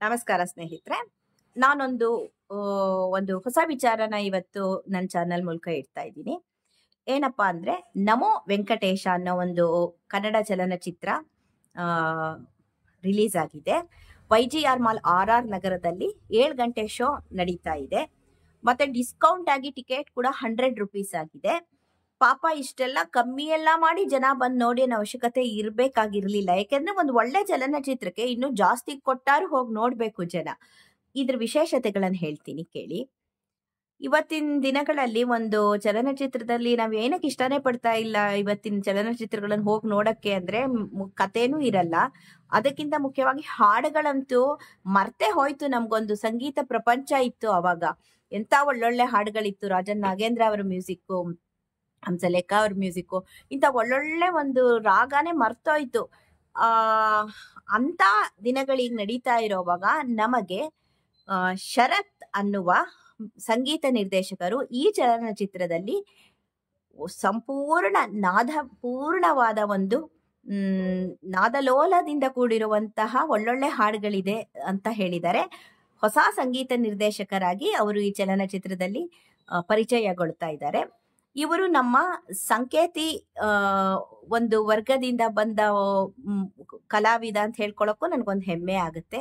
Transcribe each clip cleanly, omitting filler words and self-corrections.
ನಮಸ್ಕಾರ ಸ್ನೇಹಿತರೆ. ನಾನೊಂದು ಆ, ಒಂದು ಹೊಸ ವಿಚಾರನ ಇವತ್ತು ನನ್ನ ಚಾನಲ್ ಮೂಲಕ ಇಡ್ತಾ ಇದ್ದೀನಿ. ಏನಪ್ಪಾ ಅಂದ್ರೆ, ನಮೋ ವೆಂಕಟೇಶ ಅನ್ನೋ ಒಂದು ಕನ್ನಡ ಚಲನಚಿತ್ರ ರಿಲೀಸ್ ಆಗಿದೆ. YGR ಮಾಲ್ RR ನಗರದಲ್ಲಿ 7 ಗಂಟೆ ಶೋ ನಡೀತಾ ಇದೆ. ಮತ್ತೆ ಡಿಸ್ಕೌಂಟ್ ಆಗಿ ಟಿಕೆಟ್ ಕೂಡ 100 ರುಪೀಸ್ ಆಗಿದೆ. ಪಾಪ ಇಷ್ಟೆಲ್ಲ ಕಮ್ಮಿ ಎಲ್ಲ ಮಾಡಿ ಜನ ಬಂದು ನೋಡಿ ಅನ್ನೋ ಅವಶ್ಯಕತೆ ಇರ್ಬೇಕಾಗಿರ್ಲಿಲ್ಲ. ಯಾಕೆಂದ್ರೆ ಒಂದು ಒಳ್ಳೆ ಚಲನಚಿತ್ರಕ್ಕೆ ಇನ್ನು ಜಾಸ್ತಿ ಕೊಟ್ಟಾರು ಹೋಗಿ ನೋಡ್ಬೇಕು ಜನ. ಇದ್ರ ವಿಶೇಷತೆಗಳನ್ನ ಹೇಳ್ತೀನಿ ಕೇಳಿ. ಇವತ್ತಿನ ದಿನಗಳಲ್ಲಿ ಒಂದು ಚಲನಚಿತ್ರದಲ್ಲಿ ನಾವ್ ಏನಕ್ಕೆ ಇಷ್ಟನೇ ಪಡ್ತಾ ಇಲ್ಲ ಇವತ್ತಿನ ಚಲನಚಿತ್ರಗಳನ್ನ ಹೋಗಿ ನೋಡಕ್ಕೆ ಅಂದ್ರೆ ಕಥೆನೂ ಇರಲ್ಲ. ಅದಕ್ಕಿಂತ ಮುಖ್ಯವಾಗಿ ಹಾಡುಗಳಂತೂ ಮರ್ತೆ ಹೋಯ್ತು. ನಮ್ಗೊಂದು ಸಂಗೀತ ಪ್ರಪಂಚ ಇತ್ತು ಅವಾಗ. ಎಂತ ಒಳ್ಳೊಳ್ಳೆ ಹಾಡುಗಳಿತ್ತು. ರಾಜನ್ ನಾಗೇಂದ್ರ ಅವರ ಮ್ಯೂಸಿಕ್, ಹಂಸಲೇಖ ಅವ್ರ ಮ್ಯೂಸಿಕ್, ಇಂಥ ಒಳ್ಳೊಳ್ಳೆ ಒಂದು ರಾಗನೇ ಮರ್ತೋಯ್ತು. ಆ ಅಂತ ದಿನಗಳೀಗ ನಡೀತಾ ಇರೋವಾಗ ನಮಗೆ ಶರತ್ ಅನ್ನುವ ಸಂಗೀತ ನಿರ್ದೇಶಕರು ಈ ಚಲನಚಿತ್ರದಲ್ಲಿ ಸಂಪೂರ್ಣ ನಾದಪೂರ್ಣವಾದ ಒಂದು ನಾದಲೋಲದಿಂದ ಕೂಡಿರುವಂತಹ ಒಳ್ಳೊಳ್ಳೆ ಹಾಡುಗಳಿದೆ ಅಂತ ಹೇಳಿದ್ದಾರೆ. ಹೊಸ ಸಂಗೀತ ನಿರ್ದೇಶಕರಾಗಿ ಅವರು ಈ ಚಲನಚಿತ್ರದಲ್ಲಿ ಪರಿಚಯಗೊಳ್ತಾ ಇದ್ದಾರೆ. ಇವರು ನಮ್ಮ ಸಂಕೇತಿ ಒಂದು ವರ್ಗದಿಂದ ಬಂದ ಕಲಾವಿದ ಅಂತ ಹೇಳ್ಕೊಳಕ್ಕೂ ನನ್ಗೊಂದು ಹೆಮ್ಮೆ ಆಗುತ್ತೆ.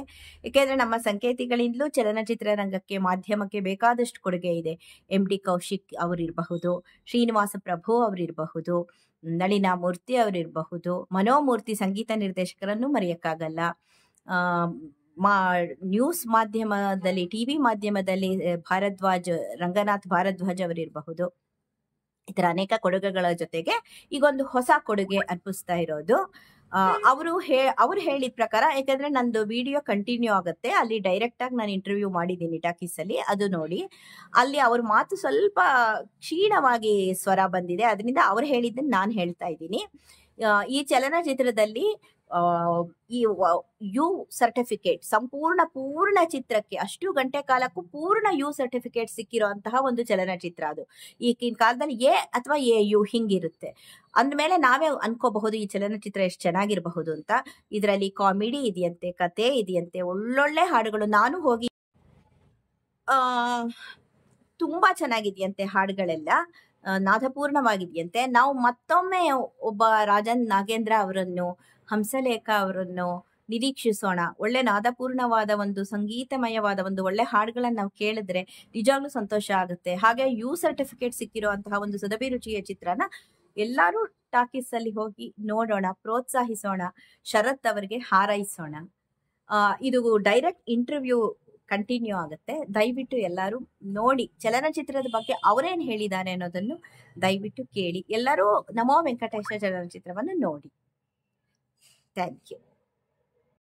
ಏಕೆಂದ್ರೆ ನಮ್ಮ ಸಂಕೇತಿಗಳಿಂದಲೂ ಚಲನಚಿತ್ರ ರಂಗಕ್ಕೆ, ಮಾಧ್ಯಮಕ್ಕೆ ಬೇಕಾದಷ್ಟು ಕೊಡುಗೆ ಇದೆ. MD ಕೌಶಿಕ್ ಅವರಿರಬಹುದು, ಶ್ರೀನಿವಾಸ ಪ್ರಭು ಅವರಿರಬಹುದು, ನಳಿನಾ ಮೂರ್ತಿ ಅವರಿರಬಹುದು, ಮನೋಮೂರ್ತಿ ಸಂಗೀತ ನಿರ್ದೇಶಕರನ್ನು ಮರೆಯಕ್ಕಾಗಲ್ಲ. ನ್ಯೂಸ್ ಮಾಧ್ಯಮದಲ್ಲಿ, ಟಿವಿ ಮಾಧ್ಯಮದಲ್ಲಿ ರಂಗನಾಥ್ ಭಾರದ್ವಾಜ್ ಅವರಿರಬಹುದು. ಈ ತರ ಅನೇಕ ಕೊಡುಗೆಗಳ ಜೊತೆಗೆ ಈಗೊಂದು ಹೊಸ ಕೊಡುಗೆ ಅರ್ಪಿಸ್ತಾ ಇರೋದು. ಅವ್ರು ಹೇಳಿದ ಪ್ರಕಾರ, ಯಾಕಂದ್ರೆ ನಂದು ವಿಡಿಯೋ ಕಂಟಿನ್ಯೂ ಆಗುತ್ತೆ, ಅಲ್ಲಿ ಡೈರೆಕ್ಟ್ ಆಗಿ ನಾನು ಇಂಟರ್ವ್ಯೂ ಮಾಡಿದ್ದೀನಿ ಟಾಕೀಸ್ ಅಲ್ಲಿ, ಅದು ನೋಡಿ. ಅಲ್ಲಿ ಅವ್ರ ಮಾತು ಸ್ವಲ್ಪ ಕ್ಷೀಣವಾಗಿ ಸ್ವರ ಬಂದಿದೆ. ಅದರಿಂದ ಅವ್ರು ಹೇಳಿದ್ದನ್ನ ನಾನು ಹೇಳ್ತಾ ಇದ್ದೀನಿ. ಈ ಚಲನಚಿತ್ರದಲ್ಲಿ ಈ ಯು ಸರ್ಟಿಫಿಕೇಟ್ ಪೂರ್ಣ ಚಿತ್ರಕ್ಕೆ ಅಷ್ಟು ಗಂಟೆ ಕಾಲಕ್ಕೂ ಪೂರ್ಣ ಯು ಸರ್ಟಿಫಿಕೇಟ್ ಸಿಕ್ಕಿರುವಂತಹ ಒಂದು ಚಲನಚಿತ್ರ ಅದು. ಈಗಿನ ಕಾಲದಲ್ಲಿ ಎ ಅಥವಾ AU ಹಿಂಗಿರುತ್ತೆ. ಅಂದ್ಮೇಲೆ ನಾವೇ ಅನ್ಕೋಬಹುದು ಈ ಚಲನಚಿತ್ರ ಎಷ್ಟು ಚೆನ್ನಾಗಿರಬಹುದು ಅಂತ. ಇದರಲ್ಲಿ ಕಾಮಿಡಿ ಇದೆಯಂತೆ, ಕತೆ ಇದೆಯಂತೆ, ಒಳ್ಳೊಳ್ಳೆ ಹಾಡುಗಳು. ನಾನು ಹೋಗಿ ತುಂಬಾ ಚೆನ್ನಾಗಿದೆಯಂತೆ ಹಾಡುಗಳೆಲ್ಲ, ನಾದಪೂರ್ಣವಾಗಿದೆಯಂತೆ. ನಾವು ಮತ್ತೊಮ್ಮೆ ಒಬ್ಬ ರಾಜನ್ ನಾಗೇಂದ್ರ ಅವರನ್ನು, ಹಂಸಲೇಖ ಅವರನ್ನು ನಿರೀಕ್ಷಿಸೋಣ. ಒಳ್ಳೆ ನಾದಪೂರ್ಣವಾದ ಒಂದು ಸಂಗೀತಮಯವಾದ ಒಂದು ಒಳ್ಳೆ ಹಾಡುಗಳನ್ನ ನಾವು ಕೇಳಿದ್ರೆ ನಿಜವಾಗ್ಲೂ ಸಂತೋಷ ಆಗುತ್ತೆ. ಹಾಗೆ ಯು ಸರ್ಟಿಫಿಕೇಟ್ ಸಿಕ್ಕಿರುವಂತಹ ಒಂದು ಸುದಭಿರುಚಿಯ ಚಿತ್ರನ ಎಲ್ಲರೂ ಟಾಕೀಸ್ ಅಲ್ಲಿ ಹೋಗಿ ನೋಡೋಣ, ಪ್ರೋತ್ಸಾಹಿಸೋಣ, ಶರತ್ ಅವರಿಗೆ ಹಾರೈಸೋಣ. ಇದು ಡೈರೆಕ್ಟ್ ಇಂಟರ್ವ್ಯೂ ಕಂಟಿನ್ಯೂ ಆಗುತ್ತೆ. ದಯವಿಟ್ಟು ಎಲ್ಲರೂ ನೋಡಿ, ಚಲನಚಿತ್ರದ ಬಗ್ಗೆ ಅವರೇನು ಹೇಳಿದ್ದಾರೆ ಅನ್ನೋದನ್ನು ದಯವಿಟ್ಟು ಕೇಳಿ. ಎಲ್ಲರೂ ನಮೋ ವೆಂಕಟೇಶ ಚಲನಚಿತ್ರವನ್ನು ನೋಡಿ. Thank you.